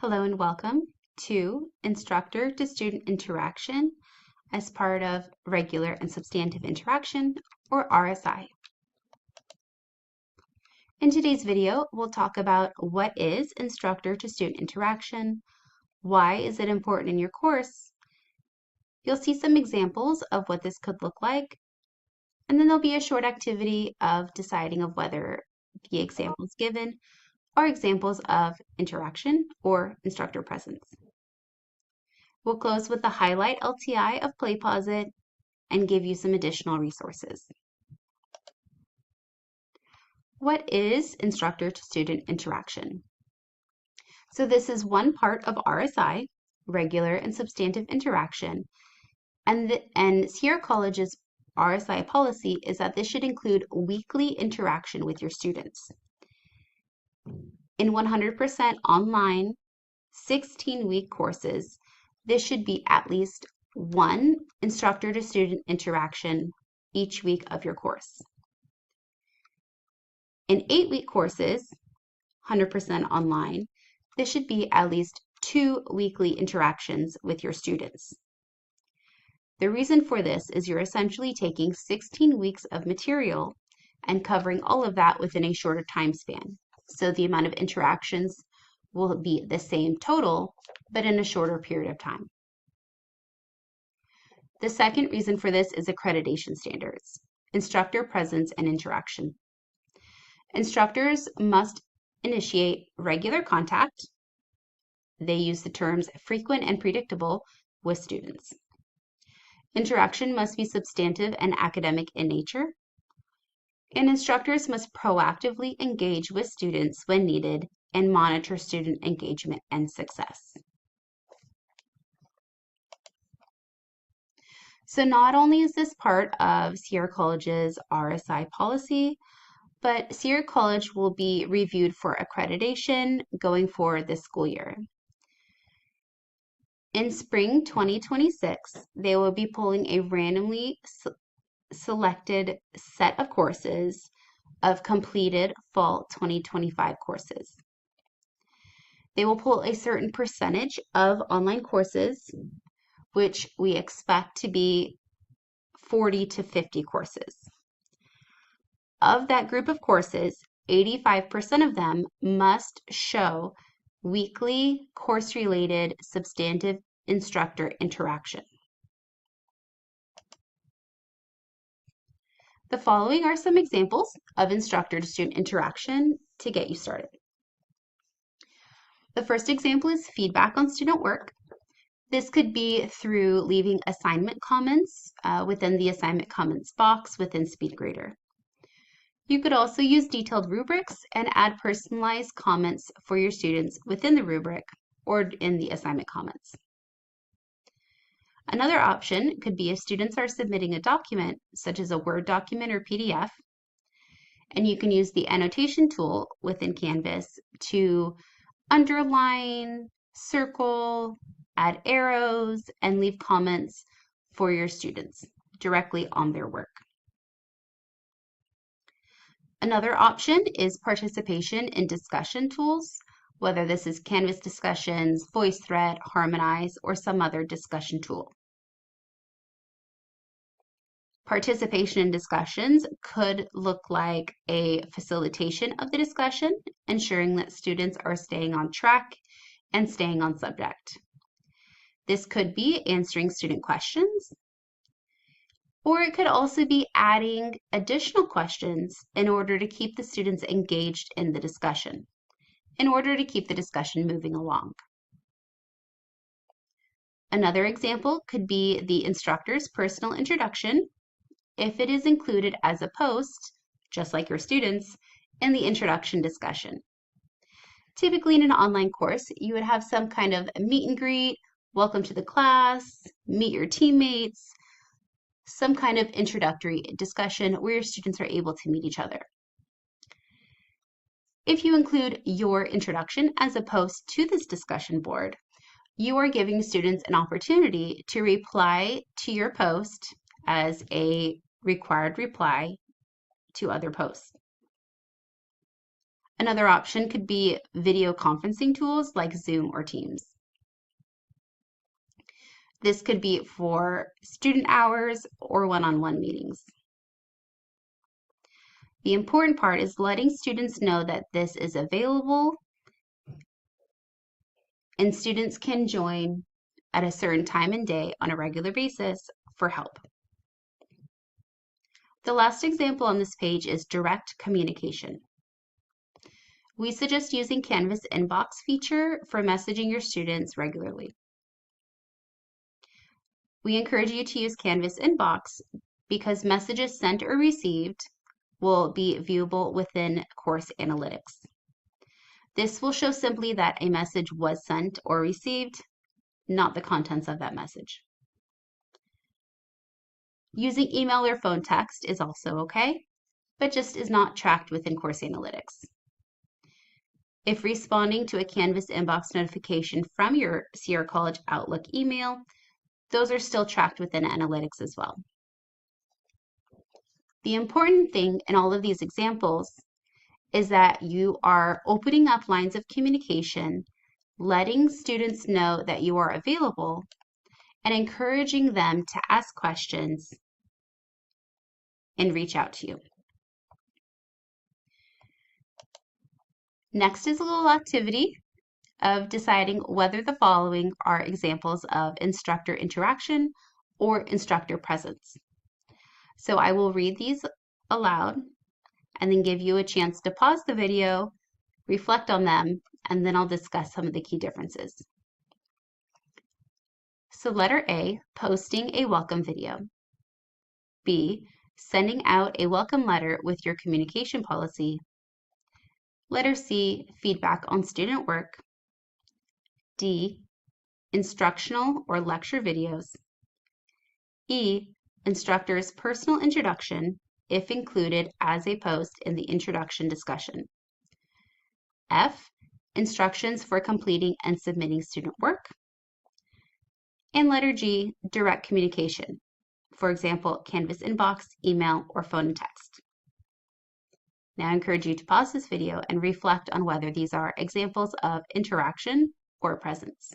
Hello and welcome to Instructor-to-Student Interaction as part of Regular and Substantive Interaction, or RSI. In today's video, we'll talk about what is Instructor-to-Student Interaction, why is it important in your course. You'll see some examples of what this could look like, and then there'll be a short activity of deciding of whether the examples given are examples of interaction or instructor presence. We'll close with the highlight LTI of PlayPosit and give you some additional resources. What is instructor-to-student interaction? So this is one part of RSI, regular and substantive interaction, and Sierra College's RSI policy is that this should include weekly interaction with your students. In 100% online, 16-week courses, this should be at least one instructor-to-student interaction each week of your course. In 8-week courses, 100% online, this should be at least 2 weekly interactions with your students. The reason for this is you're essentially taking 16 weeks of material and covering all of that within a shorter time span. So the amount of interactions will be the same total, but in a shorter period of time. The second reason for this is accreditation standards, instructor presence and interaction. Instructors must initiate regular contact. They use the terms frequent and predictable with students. Interaction must be substantive and academic in nature. And instructors must proactively engage with students when needed and monitor student engagement and success. So not only is this part of Sierra College's RSI policy, but Sierra College will be reviewed for accreditation going forward this school year. In spring 2026, they will be pulling a randomly selected set of courses of completed fall 2025 courses. They will pull a certain percentage of online courses, which we expect to be 40 to 50 courses. Of that group of courses, 85% of them must show weekly course-related substantive instructor interaction. The following are some examples of instructor-to-student interaction to get you started. The first example is feedback on student work. This could be through leaving assignment comments within the assignment comments box within SpeedGrader. You could also use detailed rubrics and add personalized comments for your students within the rubric or in the assignment comments. Another option could be if students are submitting a document, such as a Word document or PDF, and you can use the annotation tool within Canvas to underline, circle, add arrows, and leave comments for your students directly on their work. Another option is participation in discussion tools, whether this is Canvas discussions, VoiceThread, Harmonize, or some other discussion tool. Participation in discussions could look like a facilitation of the discussion, ensuring that students are staying on track and staying on subject. This could be answering student questions, or it could also be adding additional questions in order to keep the students engaged in the discussion, in order to keep the discussion moving along. Another example could be the instructor's personal introduction, if it is included as a post, just like your students, in the introduction discussion. Typically in an online course, you would have some kind of meet and greet, welcome to the class, meet your teammates, some kind of introductory discussion where your students are able to meet each other. If you include your introduction as a post to this discussion board, you are giving students an opportunity to reply to your post as a required reply to other posts. Another option could be video conferencing tools like Zoom or Teams. This could be for student hours or one-on-one meetings. The important part is letting students know that this is available and students can join at a certain time and day on a regular basis for help. The last example on this page is direct communication. We suggest using Canvas inbox feature for messaging your students regularly. We encourage you to use Canvas inbox because messages sent or received will be viewable within course analytics. This will show simply that a message was sent or received, not the contents of that message. Using email or phone text is also okay, but just is not tracked within course analytics. If responding to a Canvas inbox notification from your Sierra College Outlook email, those are still tracked within analytics as well. The important thing in all of these examples is that you are opening up lines of communication, letting students know that you are available, and encouraging them to ask questions and reach out to you. Next is a little activity of deciding whether the following are examples of instructor interaction or instructor presence. So I will read these aloud and then give you a chance to pause the video, reflect on them, and then I'll discuss some of the key differences. So letter A, posting a welcome video. B, sending out a welcome letter with your communication policy. Letter C, feedback on student work. D, instructional or lecture videos. E, instructor's personal introduction, if included as a post in the introduction discussion. F, instructions for completing and submitting student work. And letter G, direct communication. For example, Canvas inbox, email, or phone and text. Now I encourage you to pause this video and reflect on whether these are examples of interaction or presence.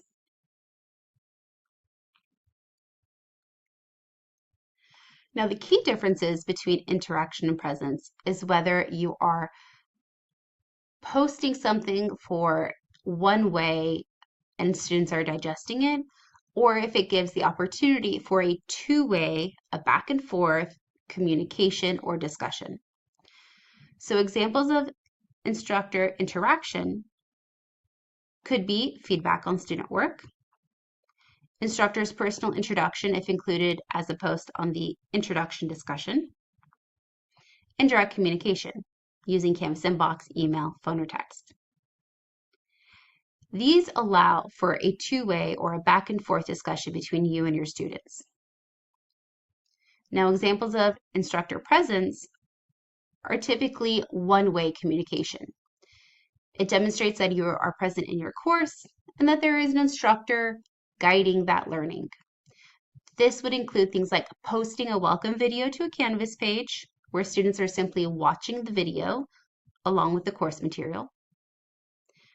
Now the key differences between interaction and presence is whether you are posting something for one way and students are digesting it, or if it gives the opportunity for a two-way, a back and forth communication or discussion. So examples of instructor interaction could be feedback on student work, instructor's personal introduction if included as a post on the introduction discussion, and direct communication using Canvas inbox, email, phone, or text. These allow for a two-way or a back and forth discussion between you and your students. Now, examples of instructor presence are typically one-way communication. It demonstrates that you are present in your course and that there is an instructor guiding that learning. This would include things like posting a welcome video to a Canvas page where students are simply watching the video along with the course material,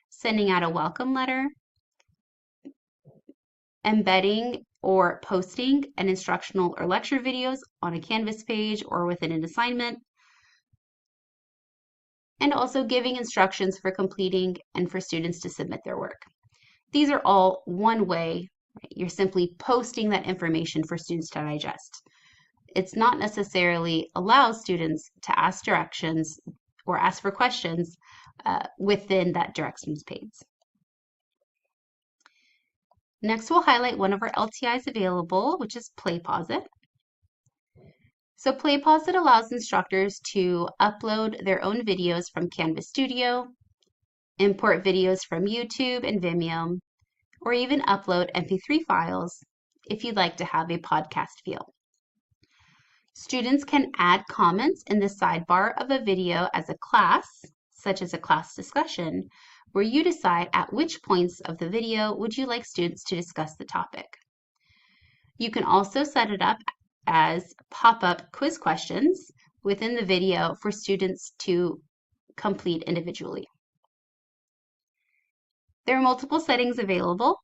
sending out a welcome letter, embedding or posting an instructional or lecture videos on a Canvas page or within an assignment, and also giving instructions for completing and for students to submit their work. These are all one way. Right? You're simply posting that information for students to digest. It's not necessarily allow students to ask directions or ask for questions within that directions page. Next, we'll highlight one of our LTIs available, which is PlayPosit. So PlayPosit allows instructors to upload their own videos from Canvas Studio, import videos from YouTube and Vimeo, or even upload MP3 files if you'd like to have a podcast feel. Students can add comments in the sidebar of a video as a class, such as a class discussion, where you decide at which points of the video would you like students to discuss the topic. You can also set it up as pop-up quiz questions within the video for students to complete individually. There are multiple settings available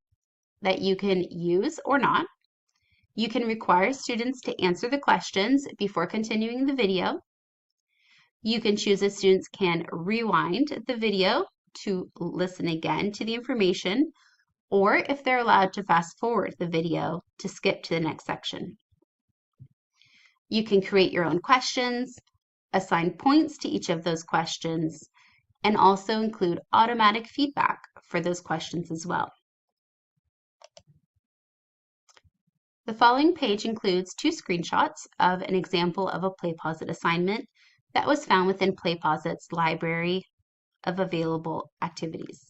that you can use or not. You can require students to answer the questions before continuing the video. You can choose if students can rewind the video to listen again to the information, or if they're allowed to fast forward the video to skip to the next section. You can create your own questions, assign points to each of those questions, and also include automatic feedback for those questions as well. The following page includes 2 screenshots of an example of a PlayPosit assignment that was found within PlayPosit's library of available activities.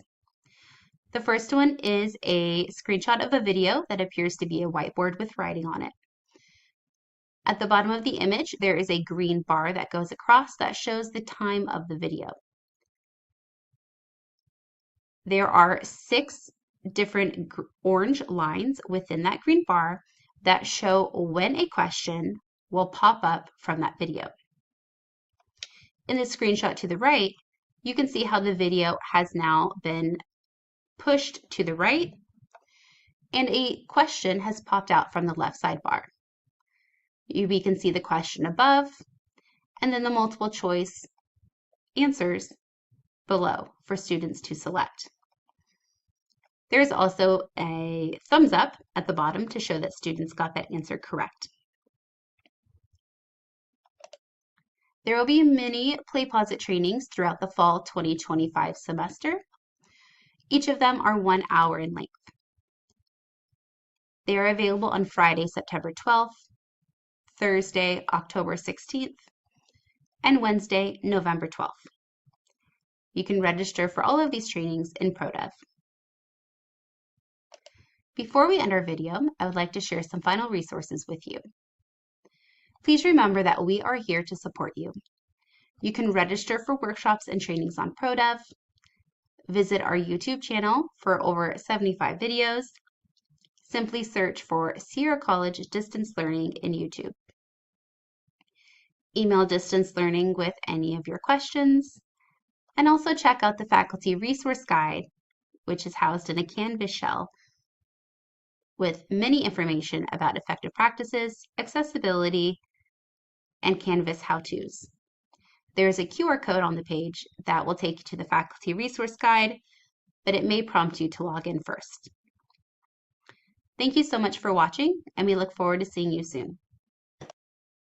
The first one is a screenshot of a video that appears to be a whiteboard with writing on it. At the bottom of the image, there is a green bar that goes across that shows the time of the video. There are 6 different orange lines within that green bar that show when a question will pop up from that video. In the screenshot to the right, you can see how the video has now been pushed to the right and a question has popped out from the left sidebar. We can see the question above and then the multiple choice answers below for students to select. There's also a thumbs up at the bottom to show that students got that answer correct. There will be many PlayPosit trainings throughout the fall 2025 semester. Each of them are 1 hour in length. They are available on Friday, September 12th, Thursday, October 16th, and Wednesday, November 12th. You can register for all of these trainings in ProDev. Before we end our video, I would like to share some final resources with you. Please remember that we are here to support you. You can register for workshops and trainings on ProDev, visit our YouTube channel for over 75 videos, simply search for Sierra College Distance Learning in YouTube. Email Distance Learning with any of your questions, and also check out the Faculty Resource Guide, which is housed in a Canvas shell with many information about effective practices, accessibility, and Canvas how-tos. There's a QR code on the page that will take you to the Faculty Resource Guide, but it may prompt you to log in first. Thank you so much for watching, and we look forward to seeing you soon.